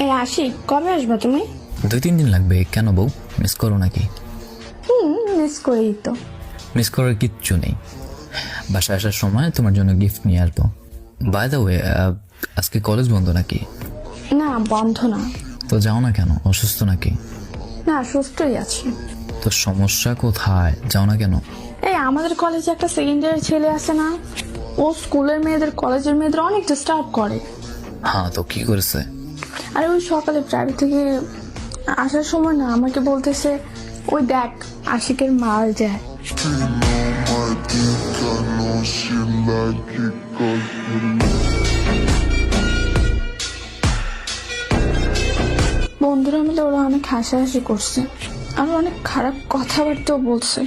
এই আশিক, কবে আসবা তুমি? 2-3 দিন লাগবে। কেন বউ, মিস করো নাকি? মিস করি তো। মিস করার কিচ্ছু নেই। বাসায় আসার সময় তোমার জন্য গিফট নিয়ে আসবো। বাই দ্য ওয়ে, আজকে কলেজ বন্ধ নাকি? না, বন্ধ না। তো যাও না কেন? অসুস্থ নাকি? না, সুস্থই আছি। তো সমস্যা কোথায়? যাও না কেন? এই আমাদের কলেজে একটা সেকেন্ড ইয়ার ছেলে আছে না, ও স্কুলের মেয়েদের কলেজের মেয়েদের অনেক ডিস্টার্ব করে। হ্যাঁ, তো কি করেছে? আর ওই সকালে প্রাইভেট থেকে আসার সময় না আমাকে বলতেছে, ওই দেখ আশিকের মাল যায়। বন্ধুরা মিলে ওরা অনেক হাসাহাসি করছে আর অনেক খারাপ কথাবার্তাও বলছে।